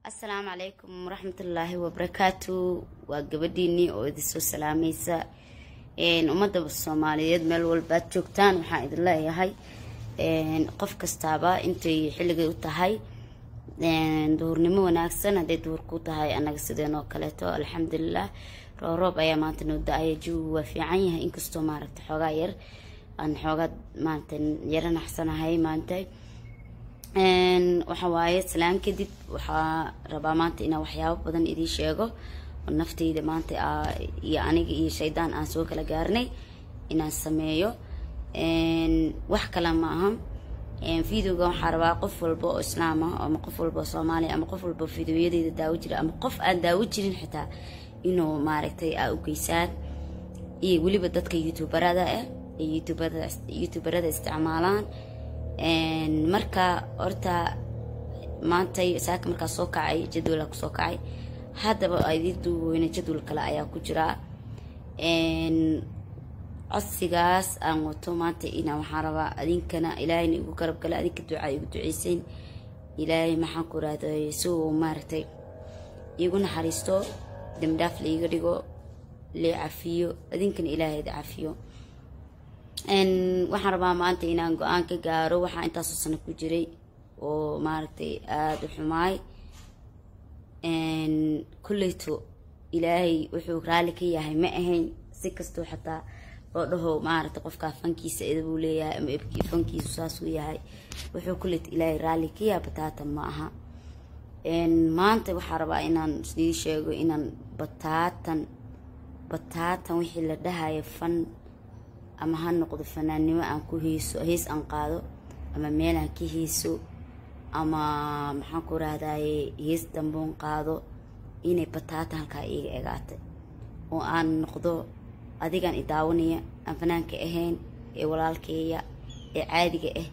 السلام عليكم ورحمة الله وبركاته. وقبديني وإذا سلاميسا أمد بالصوماليات مال والبات جوكتان وحايد الله يهي قف كستابا انتي حلقة وتهي دور نمو وناكسن هدي دور كوتهاي أنا قصدين وكالتو الحمد لله روب أيا مانتن ودايا جو وفي عينها إنكستو مارت حوغاير أن حوغاد مانتن يرن أحسن هاي مانتي وحواية سلام كدب وحا ربا مانتي إنا وحياب بدن إدي شيغو ونفتي إذا مانتي يعني إيه شيدان آسوك لقارني إنا سميو وح كلام معهم فيديو قام حربا قفل بو إسلامه أما قفل بو صومالي أما قفل بو فيديو يدي داوجري أما قف أن داوجرين حتى إنه ماركتي أو كيسات إيه ولي بدتك يوتيوبر يوتيوبر استعمالان marka horta maanta saaka marka soo kacay jadwal ku soo kacay hadaba aydiidu weyna jadwal kale ayaa ku jira codsigaas aan wato maanta ina waxaan rabaa adinkana ilaahay igu garab gala adinka ducaa igu duceysan ilaahay maxaan ku raaday soo maartay igu naxariisto damdaaf liiga dhigo lee cafiyo adinkana ilaahay cafiyo waxaan rabaa maanta inaan go'aan ka gaaro waxa intaas sano ku jiray oo maartay aad u xumaay kulleeto ilaahay wuxuu raali ka yahay ma ahayn si kasto xataa oo dhaho maartay qofka fankiisa iduu leeyahay ama ibkii fankiisu saas u yahay wuxuu kulleeto ilaahay raali ka yahay bataatan ma aha maanta waxaan rabaa inaan sidii sheego inaan bataatan wixii la dhahayo fan ama ha noqdo fanaanimo aan ku hees aan qaado ama meel aan ka heeso ama maxaan ku raadaaye hees damboon qaado inay bataata halkaa iiga egaatay oo aan noqdo adigan idaawanaya aan fanaanka ahayn ee walaalkeeya ee caadiga ah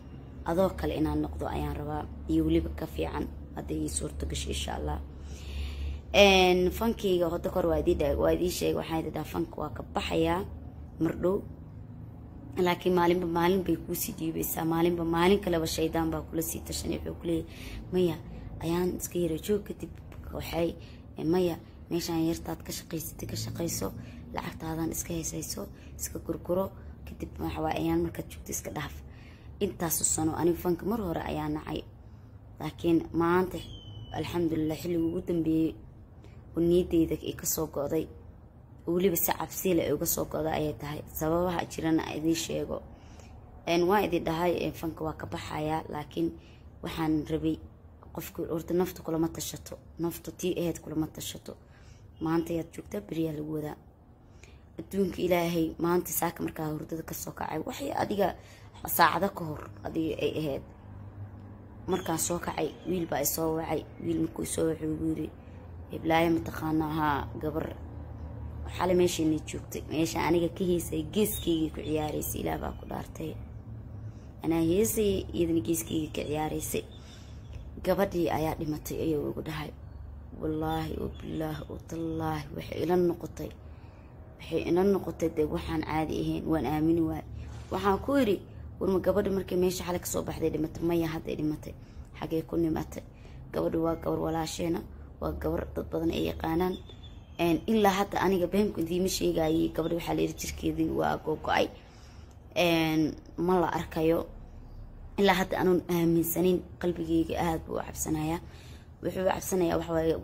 adoo kale inaan noqdo ayaan rabaa iyo weliba ka fiican haddii ii suurto gasho insha allah fankeyga hadda kor waa idii sheegay waxaan idhaa fanka waa ka baxayaa mardhow laakiin maalin bay ku sii diibaysaa maalin kale shaydaan baa kula sii tashanay wuxuu kuleeyahay maya ayaan iska yara joog kadib waxay maya meeshaan yartaad ka shaqayso lacagtaadan iska heesayso iska gurguro kadib waxa waa ayaan markaad joogto iska dhaaf intaas sano aniga fanka mar hore ayaa nacay laakiin maanta alxamdulillah xilliga ugu dambeeyay oo niyadeyda ay ka soo go'day waliba si cabsi leh uga soo go'day ayay tahay sababaha jirana idin sheego waa idin dhahay fanka waa ka baxaya laakiin waxaan rabay qofku horta naftu kulama tashato naftu tii ahayd kulama tashato maanta yaad joogtaa bariya lagu wadaa adduunka ilaahay maanta saaka markaa hurdada ka soo kacay waxay adiga saacado ka hor adiga ay ahayd markaan soo kacay wiil baa soo wacay wiil markuu soo wuxuu yiri iblaayo mataqaanaha gabar xalay meeshii joogtay meesha aniga ka heesay geeskeyga ku ciyaaraysay ilaa baa ku dhaartay ana heesay idin geeskeyga ka ciyaaraysay gabadhii ayaa dhimatay ayuu ugu dhahay wallaahi oo bilaahi oo tallaahi waxay ila noqotay dee waxaan caadi ahayn waan aamini waay waxaan ku yiri warma gabadhi markay meesha xalay ka soo baxday dhimatay maya hadda dhimatay xagee ku nimatay gabadhu waa gabar walaasheena waa gabar dad badan ay yaqaanaan ilaa hadda aniga beemku diima sheegayay gabadha waxa la yiri jirkeedii waa go'ay ma la arkayo ilaa hadda aanu aaminsanin qalbigeyga aad buu cabsanaya wuxuu cabsanaya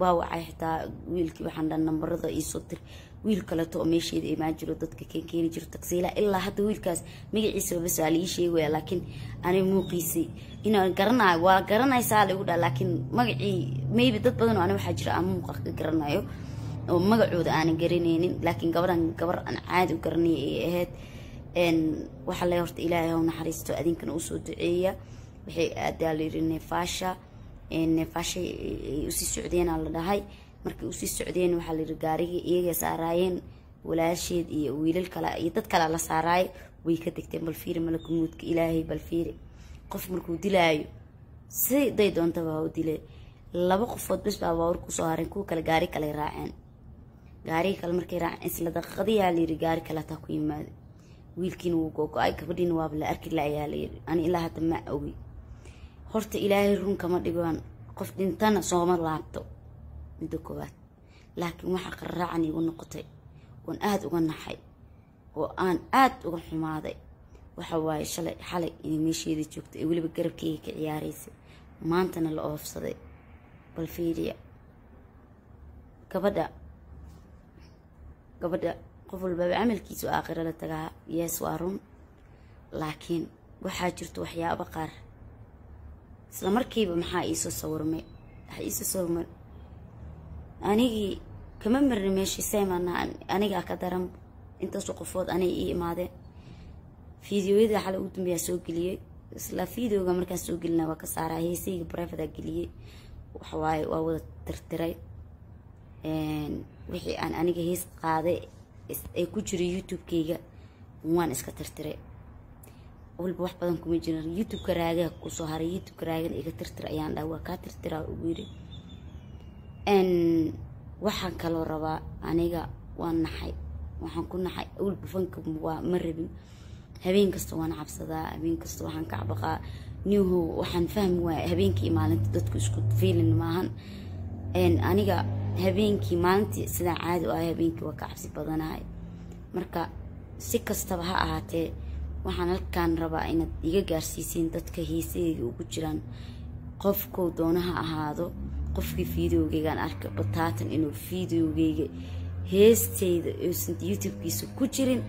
waa wacay xitaa wiilkii waxaan dhan nambarada ii soo dir wiil kale oo meesheeda imaan jiro dadka keeni jiro taksiila ilaa hadda wiilkaas magaciisa bas waa lii sheegaya laakiin aniga muuqiisii inaan garanayo waa garanaysaa lagu dhaa laakiin magacii maybe dad badan oo aniga waxaa jira aan muuqa ka garanayo oo magacooda aan garanaynin laakiin gabar aan caadi u garanay ay ahayd waxa la horta ilaahay oo naxariisto adinkana u soo duceeya waxay aadaa leeyahay neefasha u sii socdeen la dhahay markii u sii socdeen waxa la yiri gaariga iyaga saaraayeen walaasheed iyo wiilal kale iyo dad kale la saaraay way ka tagteen bal fiiri malakumudka ilaahay bal fiiri qof markuu dilaayo si day doontaba u dilay laba qofood bas baa war ku soo hareen ku kale gaari kale raaceen gaari kale markay raaceen isla daqiiqadii yaa la yiri gaari kale taa ku yimaado wiilkiina wuu go'ay gabadhiina waa la arki la ayaa la yiri ani ilaa hadda ma ogi horta ilaahay run kama dhigaan qof dhintana sooma laabto midda koowaad laakiin waxa qarraacan igu noqotay oon aad uga naxay oo aan aad uga xumaaday waxa waaye xalay inay meesheedii joogto ee weliba garabkeyga ka ciyaaraysay maantana la oofsaday bal fiiriya gabadha qof walbaba camalkiisu aakhiro la tagaa yees waa run laakiin waxaa jirto waxyaabo qaar isla markiiba maxaa iisoo sawirmay anigii kama marni meeshii seemana anigaa ka daran intaasoo qofood anay ii imaadeen fiidiyoyada xalay ugu dambeeyaa soo geliyey isla fiidiyooga markaan soo gelina waa ka saaraa heesayga barefada geliyey waxawaaye waa wada tirtiray wixii aan aniga hees qaaday ay ku jiro youtube-kayga waan iska tirtiray walba wax badan kuma jirin youtube-ka raagaha kusoo haray youtube-ka raagana iga tirtir ayaan dhaha waa kaa tirtiraa ugu yiri waxaan kaloo rabaa aniga waan naxay waxaan ku naxay awalba fanka waa ma rabin habeen kasta waan cabsadaa habeen kasta waxaan ka cabaqaa niyahow waxaan fahmi waaya habeenkii maalinta dadku isku feelin maahan aniga habeenkii maalintii sidaan caadi u ahay habeenkii waa ka cabsi badanahay marka si kastaba ha ahaatee waxaan halkaan rabaa inaad iga gaarsiisiin dadka heesayga ugu jiraan qofkuu doonaha ahaado qofkii fiidiyogeygaan arkay bataatan inuu fiidiyogeyga heesteyda uusan youtube-kiisa ku jirin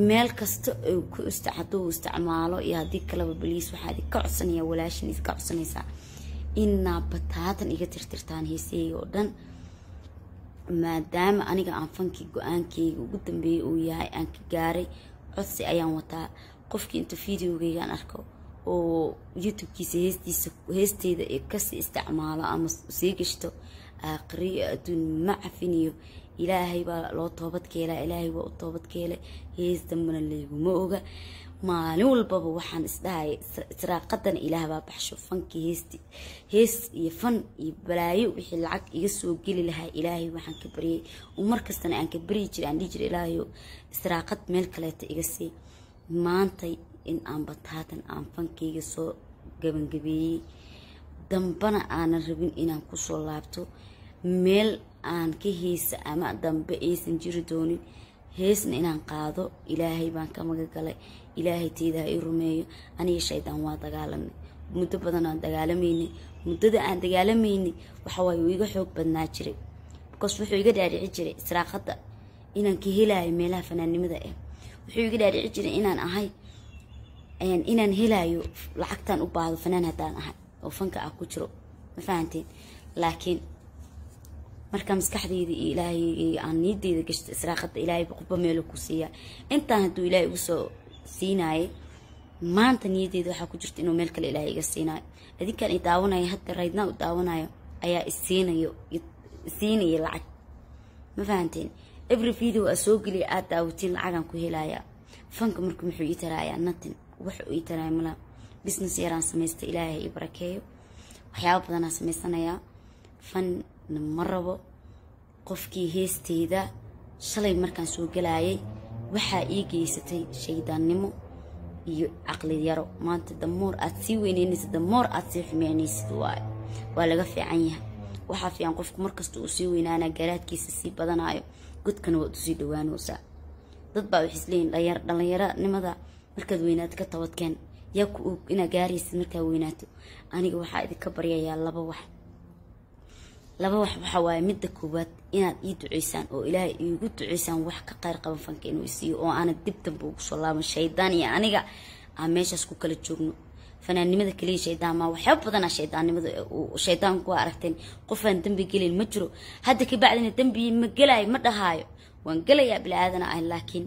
meel kasta oo ku hadduu isticmaalo iyo haddii kaleba baliis waxaa idinka codsanayaa walaashin idinka codsanaysaa inaa bataatan iga tirtirtaan heesayga oo dhan maadaama aniga aan fankii go-aankeyga ugu dambeeyay uu yahay aan ka gaaray codsi ayaan wataa qofkii inta fiidiyogeygaan arko oo youtube-kiisa heesteyda ee kasii isticmaalo ama sii gashto aakhiriyo adduun ma cafiniyo ilaahay baa loo toobadkeelaa ilaahay waa u toobadkeelay hees dambana layguma oga maalin walbaba waxaan isdhahaya israaqadana ilaah baa baxsho fankii hees iyo fan iyo balaayo wixii lacag iga soo geli lahaa ilaahay waxaan ka baryay markastana aan ka baryi jiray aan dhihi jiray ilaahayo israaqad meel kaleeta iga sii maantay in aan bataatan aan fankeyga soo gabangabeeyey dambana aanan rabin inaan kusoo laabto meel aan ka heesa ama dambe aysan jiri doonin heesna inaan qaado ilaahay baan ka magagalay ilaahay teyda ii rumeeyo aniga shaydaan waa dagaalanay muddo badan aan dagaalameynay muddada aan dagaalameynay waxa waaye iga xoog badnaa jiray because wuxuu iga dhaadhici jiray israaqada inaan ka helayo meelaha fanaannimada ah wuxuu iga dhaadhici jiray inaan ahay inaan helayo lacagtaan u baahdo fanaan haddaan ahay oo fanka ah ku jiro ma fahanteen laakiin marka maskaxdeyda iyo ilaahay aan niideyda gashto israaqada ilaahay qofba meel ku siiya intaan haduu ilaahay ugu soo siinaayay maanta niideyda waxa ku jirta inuu meel kale ilaahay iga siinaayo adinkaan i daawanayo hadda raydna u daawanayo ayaa isiinayo lacag ma fahanteen every video soo geliya aad daawatiin lacagan ku helaya fanka markuu muxuu ii taraaya nothing wuxuu ii taraaya mala business yaraan sameystay ilaahay i barakeeyo waxyaabo badan aan sameysanayaa fan ma rabo qofkii heesteyda shalay markaan soo galayay waxaa ii geysatay shaydaannimo iyo caqli yaro maanta damoor aad sii weyneynaysa damoor aad sii xumeynaysid waa laga fiican yahay waxaa fiican qofku markasta uu sii weynaana garaadkiisa sii badanayo godkana waad usii dhawaanaysaa dad baa waxay isleeyihin dhallinyaronimada markaad weynaato ka tabadkeen yaa ku og inaad gaaraysid markaad weynaato aniga waxaa idinka baryayaa laba wax waxa waaye midda koowaad inaad ii duceysaan oo ilaahay iigu duceysaan wax ka qayr qaban fanka inuu isiiyo oo aanad dib dambe ugu soo laaban shaydaan iyo aniga aan meeshaas ku kala joogno fanaannimada kaliya shaydaan maa waxyaaba badanaa shaydaannimada shaydaanku waa aragteen qofaan dambi gelin ma jiro hadda ka bacdina dambi ma gelaayo ma dhahaayo waan gelayaa bilaadan ah laakiin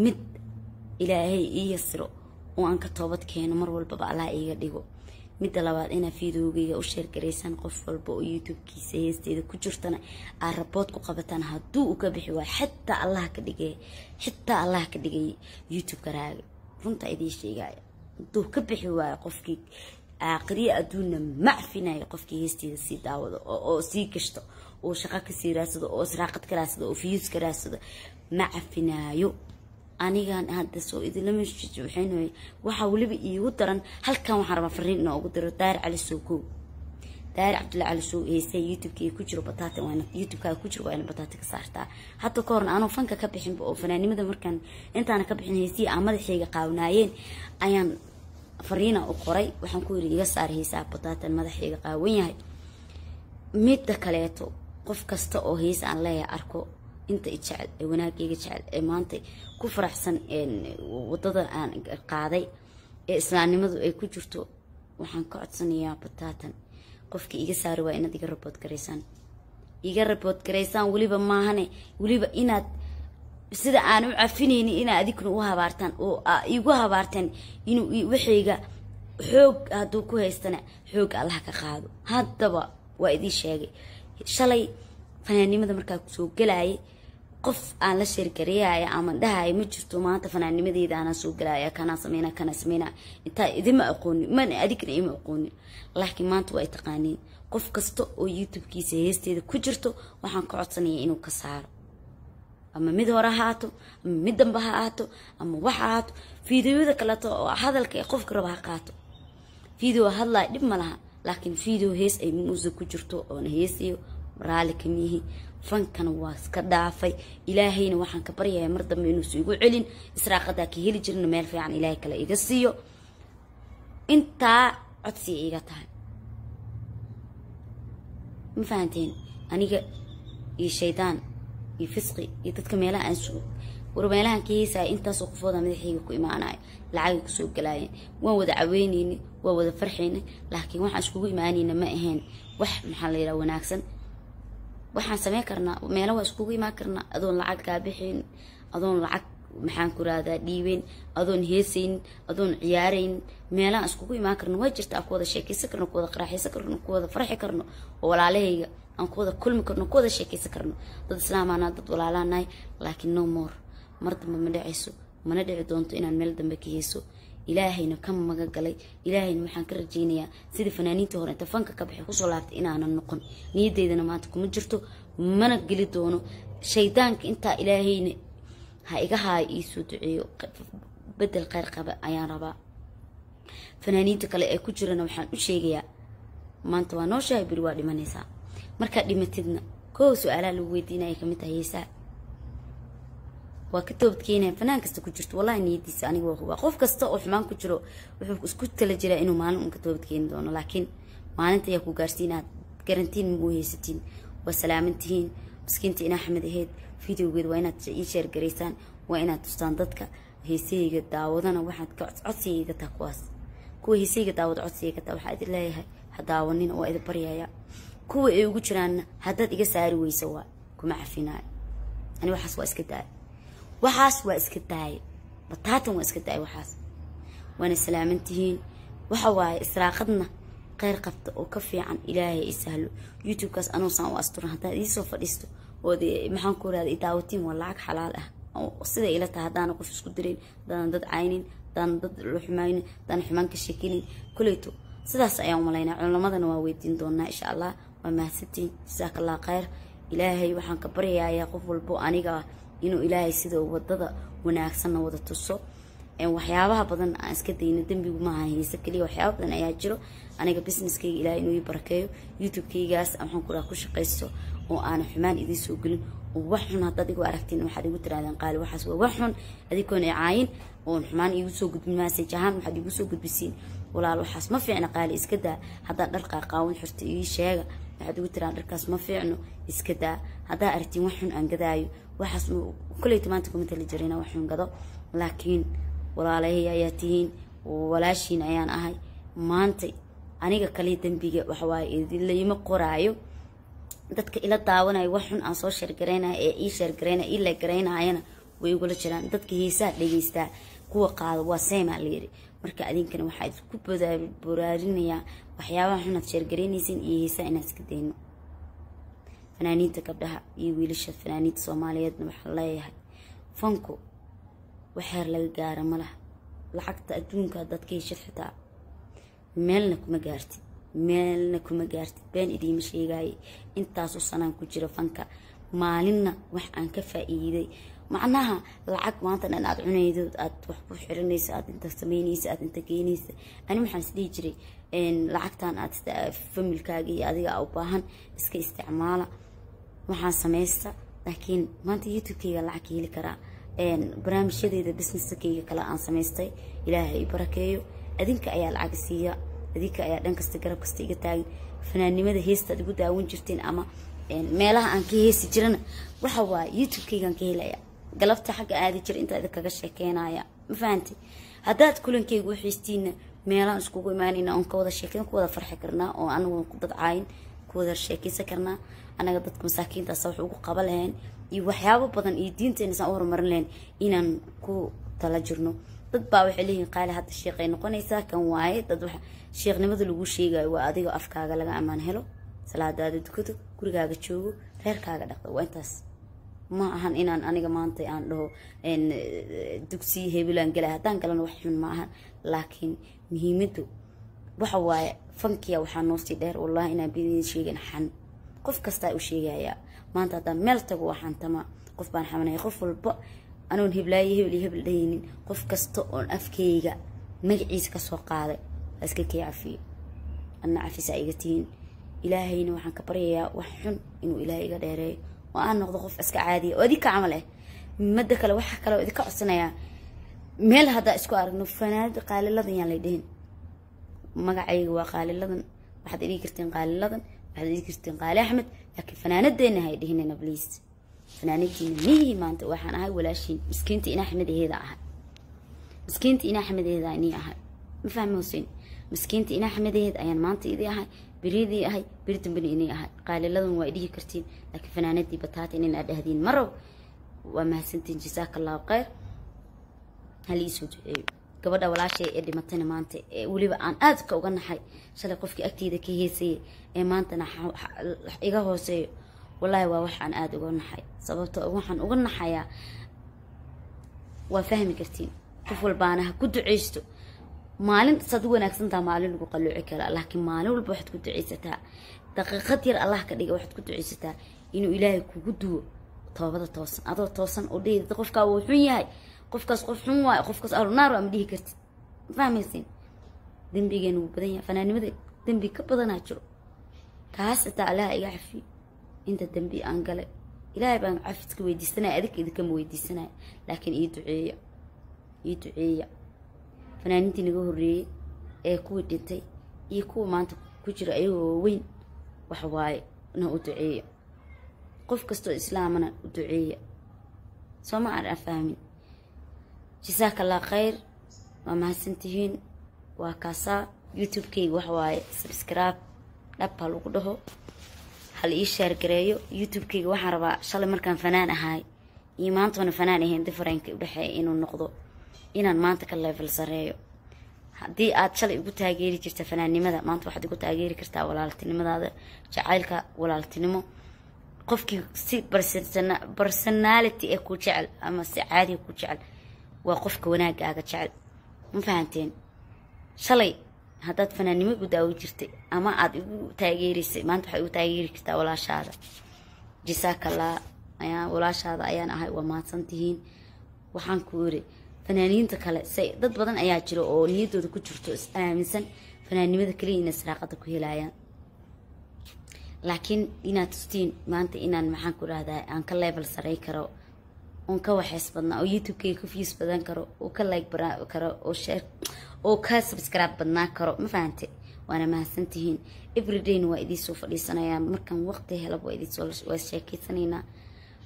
mid ilaahay ii yasiro oo aan ka toobad keeno mar walbaba allah iiga dhigo midda labaad ina fiidiyogeyga u sheer gareysaan qof walba oo youtube-kiisa heesteeda ku jirtana aad rabood ku qabataan hadduu u ka bixi waayo xitaa allah ka dhigay youtube-ka raaga runta idiin sheegaya hadduu ka bixi waayo qofkii aakhiriya adduunna macfinayo qofkii heesteeda sii daawado oo sii gashto oo shaqo kasii raadsado oo israaqad ka raadsado oo fiyuus ka raadsado macfinaayo anigan hadda soo idilama waxayna waxa waliba iigu daran halkan waxaan rabaa fariin inoo ugu diro daar cali soo koow داير عبد الله على سو هيسا يوتيوب كي كجرو بطاطا وانا يوتيوب كا كجرو وانا بطاطا كسارتا حتى كورن انا فنكا كبخين بو فنانيمدا markan inta ana ka bixin heysii amada xeega qaawnaayeen ayaan fariina u qoray waxaan ku yiri iga saar heesaa bataatan madaxayga qaawan yahay mid kaleeto qof kasta oo hees aan leeyahay arko inta jecel ee wanaagayga jecel ee maanta ku faraxsan wadada aan qaaday ee islaamnimadu ay ku jirto waxaan ka codsanayaa bataatan qofkii iga saar waa inaad iga report gareysaan waliba maahane waliba inaad sida aan u cafinayni inaad adikuna u habaartaan oo igu habaartaan inuu wixayga xoog haduu ku haystana xoog Allah ka qaado haddaba waa idin sheegay shalay fanaanimada markaa ku soo galay qof aan la sheergareeyay ama dhahay ma jirto maanta fanaanimadeeda aan soo galay kana sameeyna inta idima aqoon man adikna ima aqoon laakiin maanta way taqaaniin qof kasta oo YouTube-kiisa heesteeda ku jirto waxaan ka codsanayaa inuu ka saaro ama mid hore haato ama mid dambe haato ama waxa haato fiidiyoda kale oo hadalka qofka raba ha qaato fiidiyo hadlay dib ma laha laakiin fiidiyo hees ay muusiga ku jirto oo heesiyo raali kamihi fankana waa iska dhaafay ilaahayna waxaan ka baryayaa mar dambe inuu soo igu celin israaqada ka heli jirna meel fiican ilaahay kale iga siiyo inta codsi iga tahay ma fahanteen aniga iyo shaydaan iyo fisqi iyo dadka meelaha aan soo warmeelahan kiisa intaas oo qofooda madaxiga ku imaanay lacag ku soo galaayeen waan wada caweynayni waa wada farxayna laakiin waxaan iskugu imaanayna ma ahayn wax maxaa la yiraahdaa wanaagsan waxaan sameey karnaa meelaha iskugu imaan karnaa adoon lacag ka bixin adoon lacag maxaan ku raadaa dhiibeen adoon heesayn adoon ciyaarayn meelaha iskugu imaan karnaa way jirtaa ku wada sheekaysan karnaa ku wada qaraxaysan karnaa ku wada farxi karnaa oo walaalahayga aan ku wada kulmi karnaa ku wada sheekaysan karnaa dad islaamana dad walaalaanay laakiin no more martaba ma dhacayso mana dhici doonto inaan meel dambe ka heeso ilaahayna ka maga galay ilaahayna waxaan ka rajaynayaa sida fanaaniinta hore inta fanka ka bixi ku soo laabtay inaanan noqon niyadeedana maanta kuma jirto mana geli doono shaydaanka inta ilaahayna ha iga haay isu duceeyo bedel khayr qaba ayaan rabaa fanaaniinta kale ee ku jirana waxaan u sheegayaa maanta waa noo shahay bir waa dhimanaysaa marka dhimatidna koo su'aalaha lagu weydiinaya kamid tahay heesaa waa ka toobadkeenay fanaan kasta ku jirto wallahi niyadiisa aniga waa qof kasta oo xumaan ku jiro wuxuu isku tala jiraa inuu maalin ka toobadkeen doono laakiin maalinta ayaa ku gaarsiinaad garantiin ma haysatiin waa salaamantiin miskiinta ina Axmed aheed fiidiyogeed waa inaad ii share gareysaan waa inaad tustaan dadka heesayga daawadana waxaad ka codsiga ta kuwa heesayga daawad codsiga ta waxa idin leeyahay ha daawanin oo idin baryaaya kuwa ay ugu jiraan hadad iga saari weyso waa kuma cafinaa ani waxaas waa iska daay bataatan waa iska daay waxaas waana salaamantiin waxa waay israaqadna khayr qabta oo ka fiican ilaahay isahlo YouTube kaas anoo saan u asturan hadaa ii soo fadhiisto oo maxaan ku raadiyay daawatiin waa lacag xalaal ah oo sida ila tahay hadaan qof isku dirin dad caynin dad luxmaynin dad xumaan ka sheekinin kuleeto sidaas ayaan umaleynaa culamadana waa weydiin doonaa insha Allah waa mahadsantiin jazakallahu khayr ilaahay waxaan ka baryayaa qof walbo aniga inuu ilaahay sida wadada wanaagsan wada tuso ee waxyaabaha badan aan iska dayno dambigu ma aha heesa kaliya waxyaabo badan ayaa jiro aniga businesskayga ilaahay inuu ii barakeeyo YouTube-kaygaas waxaan ku shaqeysto oo aan xumaan idin soo gelin oo wax xun hadda igu aragtiin waxaad igu tiraadaan qaali waxaas waa wax xun adikoon caayin oo xumaan igu soo gudbin message ahaan waxaad igu soo gudbisiin walaal waxaas ma fiicna qaali iska daa hadda dhar qaaqaawan xirta ii sheega waxaad igu tiraan dharkaas ma fiicno iska daa hadda aragtiin wax xun aan gadaayo waxaas kulleeyta maanta kuma tali jirina wax xun gado laakiin walaalahay ayaa tihiin walaashiin ayaan ahay maanta aniga kale dambiga waxa waay idin leeyma qoraayo dadka ila daawanayo wax xun aan soo sheergareynaa ee ii sheergareynaa ila gareynayana way ugu la jiraan dadka heesaa dhageysta kuwa qaado waa seema leeri marka adinkana waxa ku booraarinaya waxyaabaha xun aad sheergareynaysiin iyo heesaa inaad iska deyno fanaaniinta gabdhaha iyo wiilasha fanaaniinta Soomaaliyeedna waxa leeyahay fanku waxaar laga gaara malaha lacagta adduunka dadka heshid xitaa meelna kuma gaartid been idiima sheegay intaas oo sanaan ku jira fanka maalinna wax aan ka faa'iiday macnaha lacag maanta aad cunaydo aad wax ku xiranayso aad inta sameynayso aad inta geynayso ani waxaan isdii jiray lacagtan aad familkaaga iyo adiga u baahan iska isticmaala waxaan sameeysta laakiin maanta YouTube-kayga lacag heli karaa barnaamijyadeeda business-kayga kala aan sameystay ilaahay barakeeyo adinka ayaa lacag siiya adinka ayaa dhan kasta garab kasta iga taagan fanaanimada heesta ugu daawan jirteen ama meelaha aan ka heesi jirana waxa waa YouTube-kayga ka helaya galabta xagga aadi jir inta idin kaga sheekeynaya ma fahanti haddaad kulankaygu xiistiina meelaha iskugu imaanayna on ka wada sheekeyn ku wada farxi karnaa oo anagu dad caayin ku wada sheekeysan karnaa anaga dadka masaakiinta wax ugu qaban lahayn iyo waxyaabo badan iyo diinteena saan u horumarin lahayn inaan ku tala jirno dad baa waxay leeyihiin qaali hadda sheeqay noqonaysaa kan waaye dad waxa sheeqnimada lagu sheegayo waa adiga afkaaga laga amaan helo salaadaada dukato gurigaaga joogo reerkaaga dhaqo waa intaas ma ahan inaan aniga maanta aan dhaho dugsi hebelan galay hadaan galana wax xun ma ahan laakiin muhiimadu waxa waaye fankiya waxaa noo sii dheer wallahi inaan bidin sheegin xan qof kasta u sheegaya maanta hadaan meel tago waxaan tama qof baan xamanay qof walba anoon heblaay hebel dhaynin qof kasta oo afkeyga magaciisa ka soo qaaday iska kiyaafiyo anna afisa igatiin ilaahayna waxaan ka baryayaa wax xun inuu ilaahay iga dheereeyo oo aan noqdo qof iska caadi oo adika camal ah mada kale waxa kale oo idinka codsanaya meel hada isku aragno fanaanad qaaliladan yaan leedahay magacayga waa qaaliladan waxaad idin karteen qaaliladan waxaad idin karteen qaali axmed laakiin fanaanadeena hay dhihinayna please fanaanadiina mihi maanta waxaan ahay walaashin miskiinta ina axmed eeda ahay miskiinta ina axmed eeda ani ahay ma fahmo hussein miskiinta ina axmed eeda ayaan maanta idii ahay بريدي أهي بريد بني أهي قال لهم وإيديه كرتين لكن فنانتي بتاعتي إن أدهدين مرة وما سنتين جزاك الله خير هل يسود قبل ولا شيء إدي متنا ما أنت ولي بقى أن أذكى وقلنا حي شلك قفك أكيد كي هي سي ما أنت نح إيجا هو سي والله ووح عن أذ وقلنا حي صببت ووح عن وقلنا حيا وفهم كرتين طفل بانها كنت عيشته maalin sad wanaagsantaa maalin lagu qalooci kara laakiin maalin walba waxaad ku duceysataa daqiiqad yar Allah ka dhiga waxaad ku duceysataa inuu Ilaahay kugu duwo toobada toosan adoo toosan oo dheed qofka uu xun yahay qofkaas qof xun waay qofkaas naar ama dhihi kartid fahmaysin dambigeenu badan yahay fanaanimada dambi ka badanaa jiro kaas taa Allah iga cafi inta dambi aan galay Ilaahay baan cafiska weydiisanay adig idinka ma weydiisanay laakiin ii duceeya fanaaniintii naga horeeyay ee kuwa dhintay iyo kuwa maanta ku jira ayagoo weyn waxa waaye na u duceeyo qof kastoo islaamana u duceeya soo ma aan fahmin jazaaka allah khayr waa mahadsantihiin waa kaasa YouTube-kayga waxa waaye subscribe dhab lagu dhaho hal ii share gareeyo YouTube-kayga waxaan rabaa shalay markaan fanaan ahay iyo maantana fanaan ahayn difference u dhaxay inuu noqdo inaan maanta ka level sareeyo hadii aad shalay ugu taageeri jirta fanaanimada maanta waxaad ugu taageeri kartaa walaaltinimadaada jacaylka walaaltinimo qofkii si personality ee ku jecel ama si caadi ku jecel waa qofka wanaagaaga jecel ma fahanteen shalay haddaad fanaanimo u daawo jirtay ama aad ugu taageerisay maanta waxaad ugu taageeri kartaa walaashaada jisaakallah ayaa walaashaada ayaan ahay waa mahadsantihiin waxaan ku yiri fanaaniinta kale say dad badan ayaa jira oo niyadooda ku jirto is aaminsan fanaanimada kaliya in israaqada ku helayaan laakiin inaad tustiin maanta inaan maxaan ku raahdaa aan ka level saray karo on ka waxays badnaa oo YouTube-kayga ku views badan karo oo ka like karo oo share oo ka subscribe badnaa karo ma fahantay waana mahadsantihiin everyday waa idin soo fadhiisanayaan markan waqti helo waa idin soo sheekaysanayna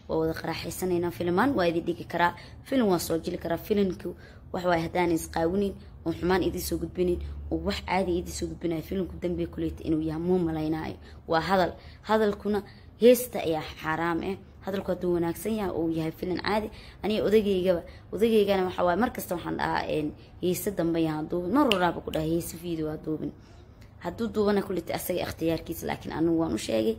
ووضع قراحيسانينا فيلمان وايدي ديكي كرا فيلم واسوجيلي كرا فيلمكو وحواي هداني اسقاونين وحمان ايدي سو قدبينين ووح عادي ايدي سو قدبينين فيلمكو دنبي كليت انو يهمهم ملايناي وهذا الكونا هيستا ايا حرام هذا الكو دو وناكسن يا او يهي فيلم عادي اني ودقيقا انا وحواي مركز توحان ان هيستا دنبي هادو مرو رابا كودا هيس فيديو هادوبن هادو دوبنا كليت اساقي اختيار كيس لكن انو وانو شاقي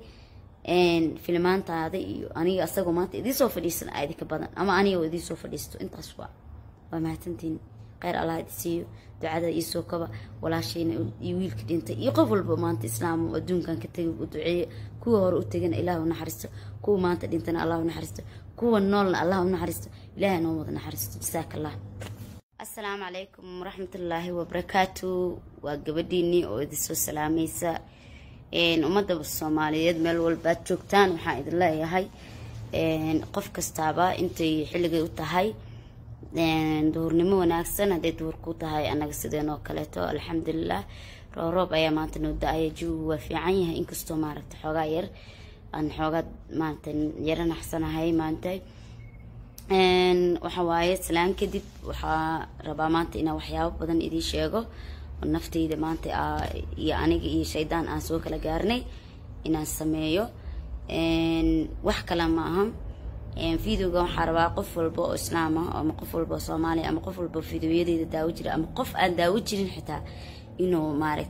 فيلمان تاعي أنا أصلاً ما تدي سوف ديسن عادي كبدن أما أنا ودي سوف ديستو أنت أسوأ وما تنتين غير الله يدسيو دعاء يسوع كبا ولا شيء يويل كده أنت يقبل بمانت إسلام ودون كان كتير ودعاء كوا هو أتجن إله ونحرسته كوا ما أنت دينتنا الله ونحرسته كوا النول الله ونحرسته إله نوض نحرسته جزاك الله السلام عليكم ورحمة الله وبركاته. وقبديني وإذا سلاميسا ummadda Soomaaliyeed meel walba joogtaan waxaan idin leeyahay qof kastaaba intay xilliga u tahay duurnimo wanaagsan haday duur ku tahay anaga sideen oo kale to alxamdulillah roob ayaa maanta noo daay juu waa fiican yahay inkastoo maaragtay xogaa yar aan xogaa maanta yara naxsanahay maanta waxa waaye salaan kadib waxa rabaa maanta inaan waxyaabo badan idin sheego naftayda maanta iyo aniga iyo shaydaan aan soo kala gaarnay inaan sameeyo wax kala ma aha videoga waxaan rabaa qof walba oo islaam ah ama qof walba oo Soomaali ama qof walba videoyadeeda daawo jira ama qof aan daawo jirin xitaa inuu maaragtay